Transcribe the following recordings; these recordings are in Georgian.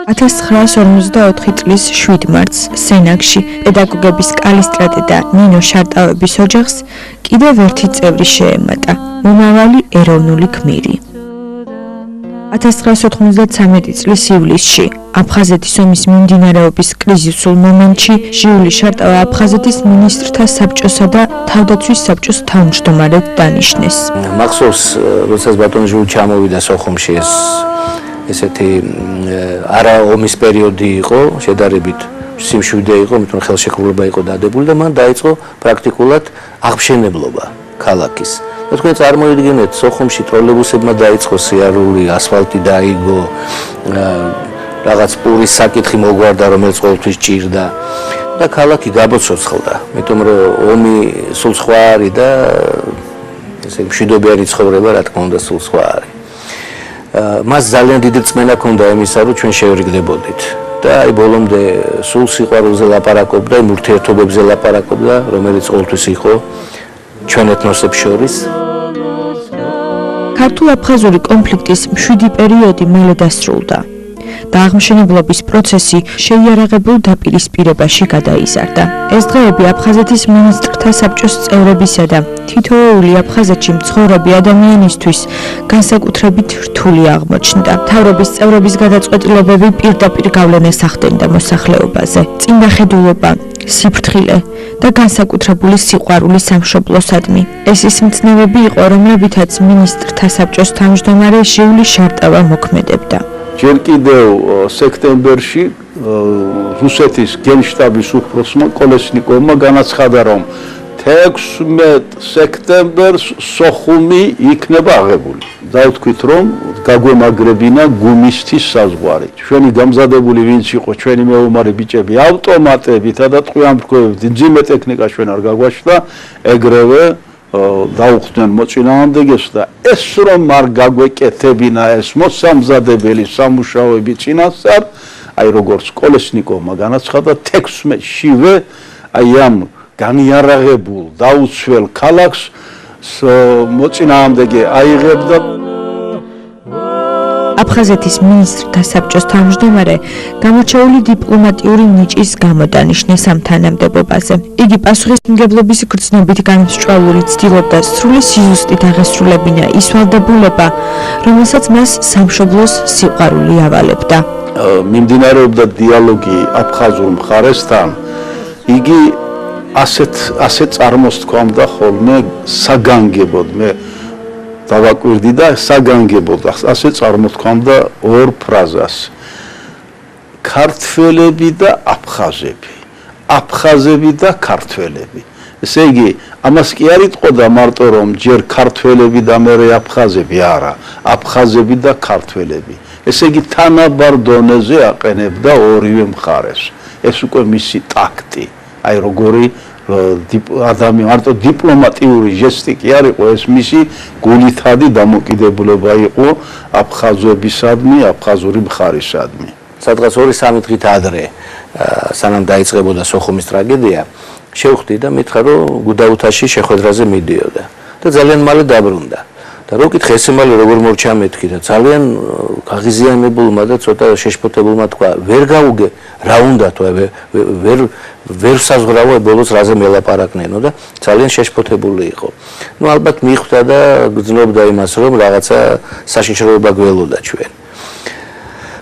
1954 წლის 7 მარტს სენაკში პედაგოგების კალისტრატე და ნინო შარტავების ოჯახს კიდევ ერთი წევრი შეემატა, მომავალი ეროვნული გმირი. 1993 წლის ივლისში აფხაზეთის ომის მიმდინარეობის კრიზისულ მომენტში ჟიული შარტავა აფხაზეთის მინისტრთა საბჭოსა და თავდაცვის საბჭოს თავმჯდომარედ დანიშნეს. მახსოვს, როდესაც ბატონი ჟული ჩამოვიდა სოხუმში ესეთი არა ომის პერიოდი იყო, შედარებით სიმშვიდე იყო, მithom ხელშეკრულება იყო დადებული და მან დაიწყო პრაქტიკულად აღმშენებლობა ქალაქის. და თქვენ წარმოიდგინეთ, სოხუმში ტროლეიბუსებმა დაიწყო სიარული, ასფალტი დაიგო, რაღაც პურის საკითხი მოგვარდა, რომელიც ყოველთვის ჭირდა და ქალაქი გაბოცოცხლდა, მithom რომ ომი სულ სხვა არის და ესე მშვიდობიანი ცხოვრება, რა თქმა უნდა, სულ სხვა არის. მას ძალიან დიდი რწმენა ჰქონდა იმისა, რომ ჩვენ შევრიგდებოდით და აი ბოლომდე სულ სიყვარულზე ლაპარაკობდა, იმ ურთიერთობებზე ლაპარაკობდა, რომელიც ყოველთვის იყო ჩვენ ეთნოსებს შორის. ქართულ-აფხაზური კონფლიქტის მშვიდი პერიოდი მალე დასრულდა და აღმშენებლობის პროცესი შეიარაღებულ დაპირისპირებაში გადაიზარდა. ეს დღეები აფხაზეთის მინისტრთა საბჭოს წევრებისა და თითოეული აფხაზეთში მცხოვრები ადამიანისთვის განსაკუთრებით რთული აღმოჩნდა. მთავრობის წევრების გადაწყვეტილებები პირდაპირ გავლენას ახდენდა მოსახლეობაზე. წინდახედულობა, სიფრთხილე და განსაკუთრებული სიყვარული სამშობლოსადმი. ეს ის მცნებები იყო, რომლებითაც მინისტრთა საბჭოს თავმჯდომარე ჟიული შარტავა მოქმედებდა. ჯერ კიდევ სექტემბერში რუსეთის გენშტაბის უფროსმა კოლესნიკოვმა განაცხადა, რომ 16 სექტემბერს სოხუმი იქნება აღებული. დავთქვით, რომ გაგვემაგრებინა გუმისთის საზღვარი. ჩვენი გამზადებული ვინც იყო, ჩვენი მეომარი ბიჭები ავტომატებით და ტყვიამფრქვევებით მძიმე ტექნიკა ჩვენ არ გაგვაჩნდა, ეგრევე დაუხდნენ მოწინააღმდეგეს და ეს რომ არ გაგვეკეთებინა ეს მოსამზადებელი სამუშაოები წინასწარ, აი როგორც კოლესნიკოვმა განაცხადა, 16-შივე აი ამ განიარაღებულ დაუცველ ქალაქს მოწინააღმდეგე აიღებდა. აფხაზეთის მინისტრთა საბჭოს თავმჯდომარე გამორჩეული დიპლომატიური ნიჭის გამო დანიშნეს ამ თანამდებობაზე. იგი პასუხისმგებლობის გრძნობით განსჭვალული ცდილობდა სრული სიზუსტით აღესრულებინა ის ვალდებულება, რომელსაც მას სამშობლოს სიყვარული ავალებდა. მიმდინარეობდა დიალოგი აფხაზურ მხარესთან, იგი ასეთ წარმოსთქვამდა ხოლმე საგანგებოდ, მე დავაკვირდი და საგანგებოდ ასე წარმოთქვამდა ორ ფრაზას. ქართველები და აფხაზები, აფხაზები და ქართველები. ესე იგი, ამას კი არ იტყოდა მარტო რომ ჯერ ქართველები და მერე აფხაზები, არა, აფხაზები და ქართველები. ესე იგი, თანაბარ დონეზე აყენებდა ორივე მხარეს. ეს უკვე მისი ტაქტი, აი როგორი მარტო დიპლომატიური ჟესტი კი არ იყო, ეს მისი გულითადი დამოკიდებულება იყო აფხაზებისადმი, აფხაზური მხარისადმი. სადღაც 2-3 დღით ადრე, სანამ დაიწყებოდა სოხუმის ტრაგედია, შევხვდი და მითხრა, რომ გუდაუთაში შეხვედრაზე მიდიოდა და ძალიან მალე დაბრუნდა. და რო კითხე ესე მალე როგორ მორჩა მეთქი და ძალიან გაღიზიანებულმა და ცოტა შეშფოთებულმა თქვა, ვერ გაუგე რა უნდა თუ ვერ საზღვრავო ბოლოს რაზე მელაპარაკნენო და ძალიან შეშფოთებული იყო. ნუ ალბათ მიხვდა და გრძნობდა იმას, რომ რაღაცა საშიშროება გველოდა ჩვენ.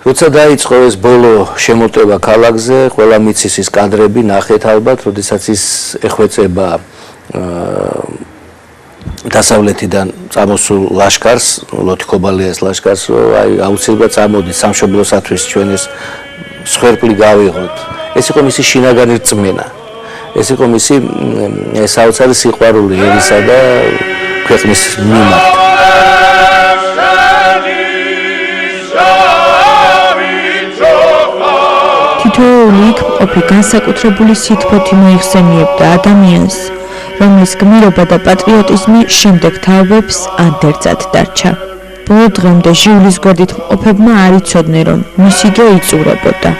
როცა დაიწყო ეს ბოლო შემოტევა ქალაქზე, ყველა მიცის ის კადრები ნახეთ ალბათ, როდესაც ის ეხვეწება დასავლეთიდან წამოსულ ლაშქარს, ლოთქობალიას ლაშქარს, აი აუცილებლად წამოდი სამშობლოსათვის ჩვენ ეს სხერფლი გავიღოთ. ეს იყო მისი შინაგანი რწმენა. ეს იყო მისი საოცარი სიყვარული ერისა და ქვეყნის მიმართ. თითოეული იქ მყოფი განსაკუთრებული სითბოთი მოიხსენიებდა ადამიანს, რომლის გმირობა და პატრიოტიზმი შემდეგ თაობებს ანდერძად დარჩა. ბოლო დღემდე ჟიულის გვერდით მყოფებმა არ იცოდნენ, რომ მისი დრო იწურებოდა.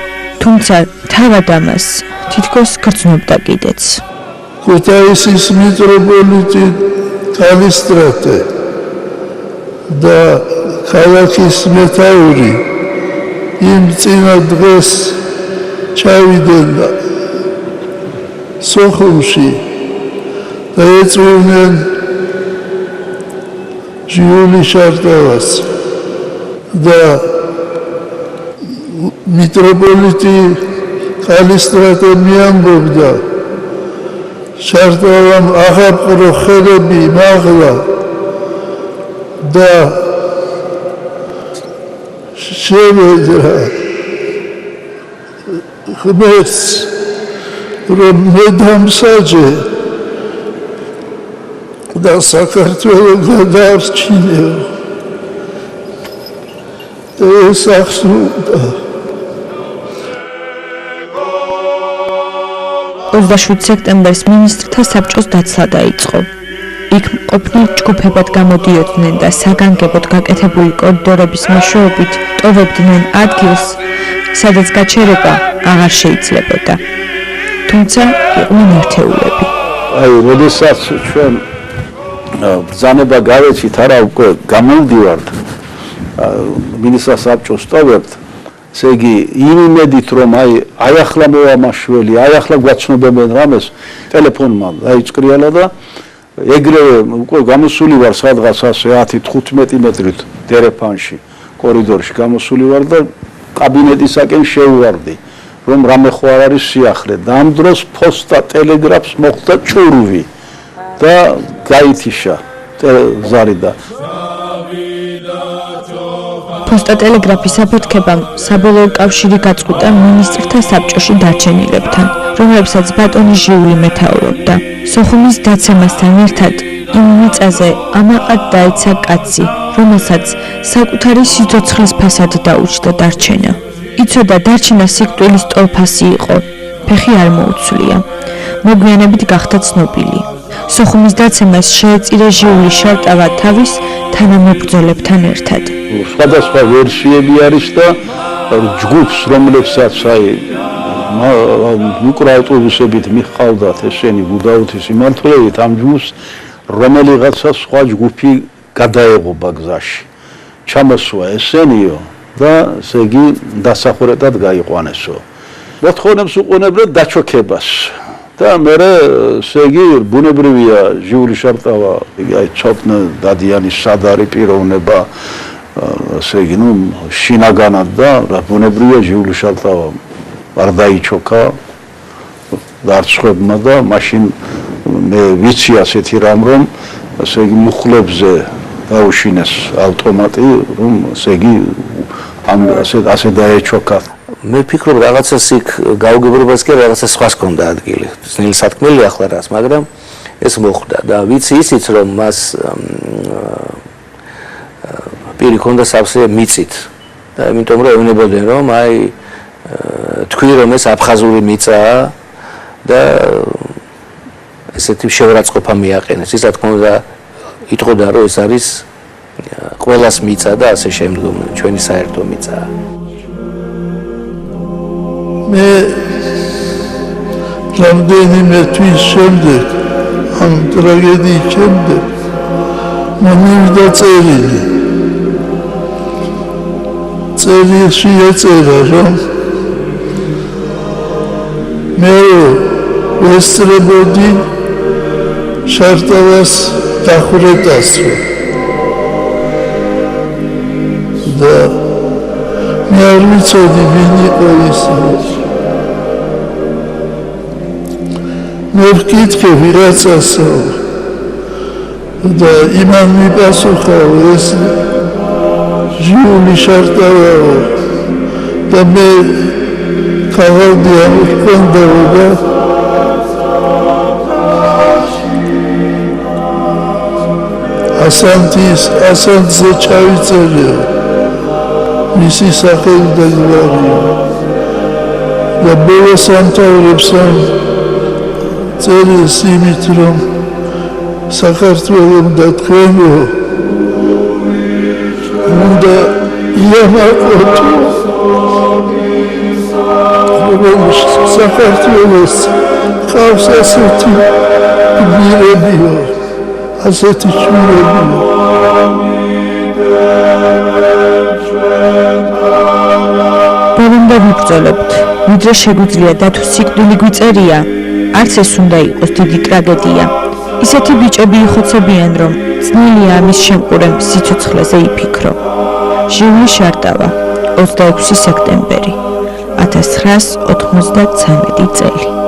თუმცა თავად ამას თითქოს გრძნობდა კიდეც. ქუთაისის მიტროპოლიტი კალისტრატე და ქალაქის მეთაური იმ წინა დღეს ჩავიდნენ სოხუმში და ეწვივნენ ჟიული შარტავას და მიტროპოლიტი კალისტრატე მიამბობდა შარტავამ აღაპყრო ხელები მაღლა და შევედრა ღმერთს რომ მე დამსაჯე და საქართველო გადაარჩინეო ეს ახსოვდა 27 სექტემბერს მინისტრთა საბჭოს დაცლა დაიწყო. იქ მყოფნი ჯგუფებად გამოდიოდნენ და საგანგებოდ გაკეთებული კორიდორების მეშვეობით ტოვებდნენ ადგილს, სადაც გაჩერება აღარ შეიძლებოდა. თუმცა იყვნენ ერთეულები. აი, როდესაც ჩვენ ბრძანება გავეცით, არა უკვე გამოვდივართ მინისტრთა საბჭოს ტოვებთ, ესე იგი იმ იმედით რომ აი ახლა მოვამაშველი, აი ახლა გვაცნობებენ რამეს ტელეფონმა დაიწყრიალა და ეგრევე უკვე გამოსული ვარ სადღაც ასე 10-15 მეტრით დერეფანში კორიდორში გამოსული ვარ და კაბინეტისაკენ შევვარდი რომ რამე ხო არ არის სიახლე და ამ დროს ფოსტა ტელეგრაფს მოხდა ჭურვი და გაითიშა ზარი და ფოსტა ტელეგრაფის აფეთქებამ საბოლოო კავშირი გაწყვიტა მინისტრთა საბჭოში დარჩენილებთან, რომლებსაც ბატონი ჟიული მეთაურობდა. სოხუმის დაცემასთან ერთად იმ მიწაზე ამაყად დაეცა კაცი, რომელსაც საკუთარი სიცოცხლის ფასად დაუჩნდა დარჩენა. იცოდა დარჩენა სიკვდილის ტოლფასი იყო, ფეხი არ მოუცვლია. მოგვიანებით გახდა ცნობილი. სოხუმის დაცემას შეეწირა ჟიული შარტავა თავის თანამებრძოლებთან ერთად. სხვადასხვა ვერსიები არის და ჯგუფს რომლებსაც აი მიკროავტობუსებით მიხავდათ ესენი გუდაუთის იმართულებით ამ ჯგუფს რომელიღაცა სხვა ჯგუფი გადაეღობა გზაში ჩამოსვა ესენიო და ესე იგი დასახურებად გაიყვანესო მოთხოვნებს უყურებდნენ დაჩოქებას და მე ესე იგი ბუნებრივია ჟიული შარტავა აი ცოტნე დადიანის სადარი პიროვნება ასე იგი ნუ შინაგანად და ბუნებრივია ჟიული შარტავა არ დაიჩოქა დარწხვებმა და მაშინ მე ვიცი ასეთი რამ რომ ასე იგი მუხლებზე დაუშინეს ავტომატი რომ ასე იგი ამ ასე დაეჩოქა მე ვფიქრობ რაღაცას იქ გაუგებრობას კი რაღაცა სხვას ქონდა ადგილი ძნელი სათქმელი ახლა რას მაგრამ ეს მოხდა და ვიცი ისიც რომ მას პირი ქონდა სავსე მიწით და იმიტომ რომ ეუბნებოდნენ რომ აი თქვი რომ ეს აფხაზური მიწაა და ესეთი შევრაცხყოფა მიაყენეს ის რა თქმა უნდა იტყოდა რომ ეს არის ყველას მიწა და ასე შემდგომ ჩვენი საერთო მიწაა მე რამდენიმე თვის შემდეგ ამ ტრაგედიის შემდეგ მომივიდა წერილში ეწერა რომ მე ვესწრებოდი შარტავას დახვრეტას და მე არ ვიცოდი ვინ იყო ის მე ვკითხე ვიღაცასო და იმან მიპასუხა ეს ჟიული შარტავაო და მე ქაღალდი ამოჰქონდაო ასანთზე ჩავიწერეო მისი სახელი და გვარია და ბოლოს ამთავრებს ამ წერილს იმით რომ საქართველოს და თქვენო უნდა იამაყოთ საქართველოს ყავს ასეთი გმირებიო ასეთი შვილებიო მოგბრძოლებთ, ვიდრე შეგვიძლია და თუ სიკვდილი გვიწერია, არც ეს უნდა იყოს დიდი ტრაგედია. ისეთი ბიჭები იხოცებიან, რომ წნილია ამის შემყურემ სიცოცხლეზე იფიქრო. ჟიული შარტავა, 26 სექტემბერი, 1993 წელი.